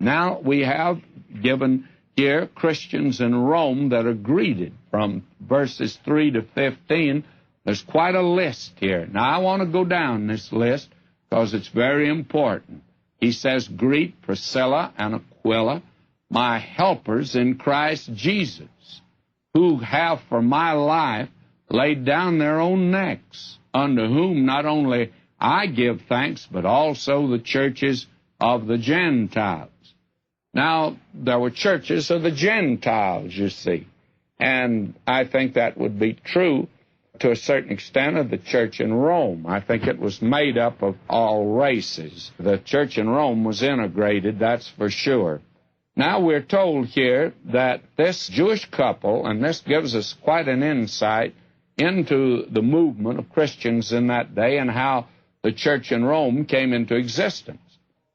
Now we have given here Christians in Rome that are greeted from verses 3 to 15. There's quite a list here. Now I want to go down this list because it's very important. He says, greet Priscilla and Aquila, my helpers in Christ Jesus, who have for my life laid down their own necks, unto whom not only I give thanks, but also the churches of the Gentiles. Now, there were churches of the Gentiles, you see, and I think that would be true to a certain extent of the church in Rome. I think it was made up of all races. The church in Rome was integrated, that's for sure. Now we're told here that this Jewish couple, and this gives us quite an insight into the movement of Christians in that day and how the church in Rome came into existence.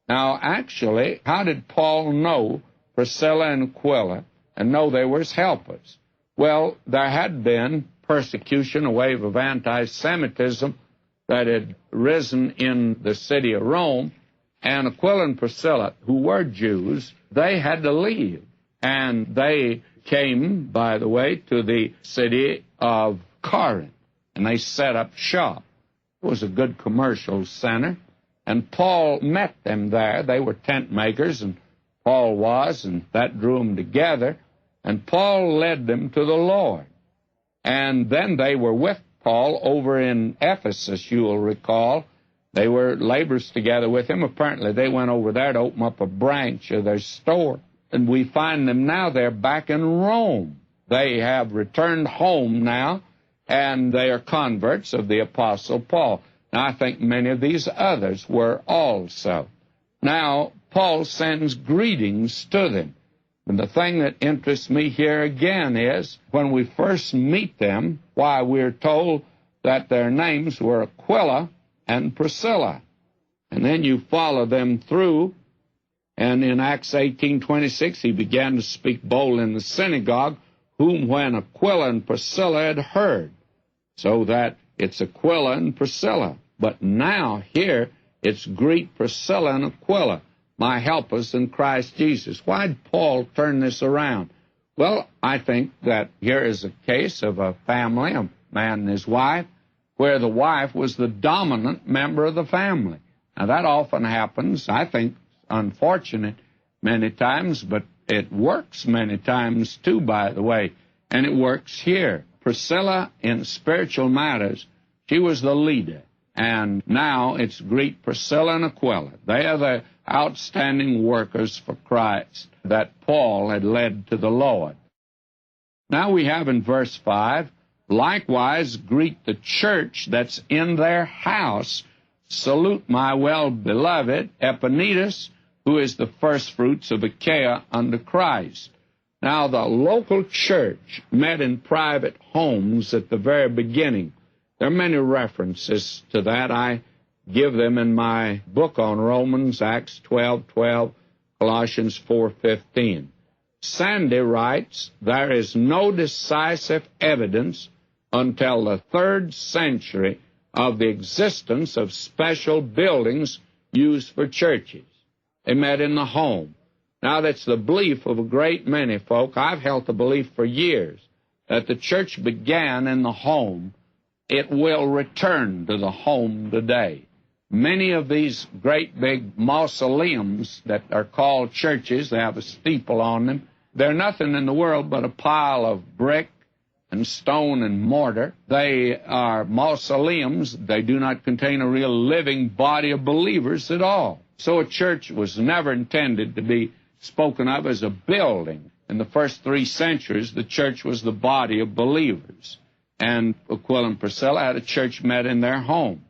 Now, actually, how did Paul know Priscilla and Aquila and know they were his helpers? Well, there had been persecution, a wave of anti-Semitism that had risen in the city of Rome, and Aquila and Priscilla, who were Jews, they had to leave. And they came, by the way, to the city of Corinth, and they set up shop. It was a good commercial center, and Paul met them there. They were tent makers, and Paul was, and that drew them together, and Paul led them to the Lord. And then they were with Paul over in Ephesus, you will recall. They were laborers together with him. Apparently, they went over there to open up a branch of their store. And we find them now, they're back in Rome. They have returned home now, and they are converts of the Apostle Paul. Now, I think many of these others were also. Now, Paul sends greetings to them. And the thing that interests me here again is when we first meet them, why, we're told that their names were Aquila and Priscilla. And then you follow them through, and in Acts 18:26, he began to speak boldly in the synagogue, whom when Aquila and Priscilla had heard. So that it's Aquila and Priscilla. But now here it's greet Priscilla and Aquila, my helpers in Christ Jesus. Why did Paul turn this around? Well, I think that here is a case of a family, a man and his wife, where the wife was the dominant member of the family. Now, that often happens, I think, unfortunate many times, but it works many times too, by the way, and it works here. Priscilla, in spiritual matters, she was the leader, and now it's greet Priscilla and Aquila. They are the outstanding workers for Christ that Paul had led to the Lord. Now we have in verse 5, likewise greet the church that's in their house. Salute my well-beloved Epaenetus, who is the firstfruits of Achaia under Christ. Now, the local church met in private homes at the very beginning. There are many references to that. I give them in my book on Romans, Acts 12:12, Colossians 4:15. Sandy writes, there is no decisive evidence until the 3rd century of the existence of special buildings used for churches. They met in the home. Now, that's the belief of a great many folk. I've held the belief for years that the church began in the home. It will return to the home today. Many of these great big mausoleums that are called churches, they have a steeple on them, they're nothing in the world but a pile of brick and stone and mortar. They are mausoleums. They do not contain a real living body of believers at all. So a church was never intended to be spoken of as a building. In the first 3 centuries, the church was the body of believers. And Aquila and Priscilla had a church met in their home.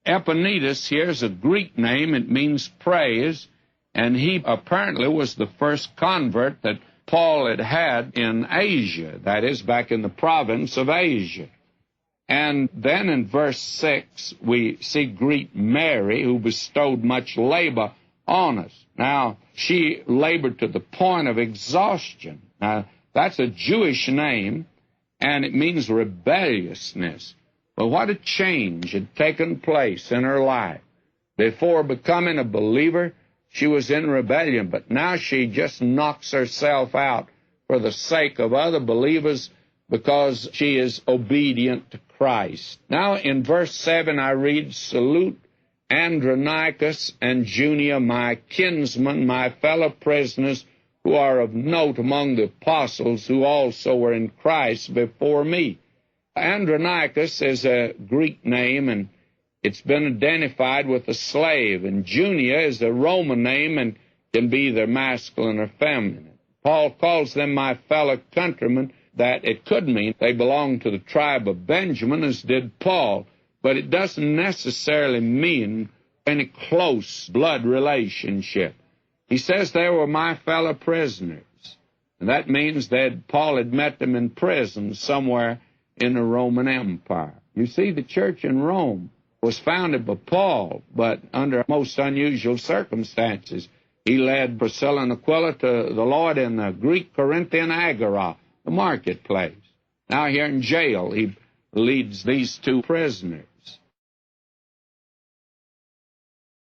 Epaenetus here is a Greek name. It means praise. And he apparently was the first convert that Paul had had in Asia, that is, back in the province of Asia. And then in verse 6, we see greet Mary, who bestowed much labor on us. Now, she labored to the point of exhaustion. Now, that's a Jewish name, and it means rebelliousness. But what a change had taken place in her life. Before becoming a believer, she was in rebellion, but now she just knocks herself out for the sake of other believers because she is obedient to Christ. Now in verse 7 I read, "Salute Andronicus and Junia, my kinsmen, my fellow prisoners, who are of note among the apostles, who also were in Christ before me." Andronicus is a Greek name, and it's been identified with a slave, and Junia is a Roman name and can be either masculine or feminine. Paul calls them my fellow countrymen, that it could mean they belong to the tribe of Benjamin, as did Paul, but it doesn't necessarily mean any close blood relationship. He says they were my fellow prisoners, and that means that Paul had met them in prison somewhere in the Roman Empire. You see, the church in Rome was founded by Paul, but under most unusual circumstances. He led Priscilla and Aquila to the Lord in the Greek Corinthian Agora, the marketplace. Now here in jail, he leads these two prisoners.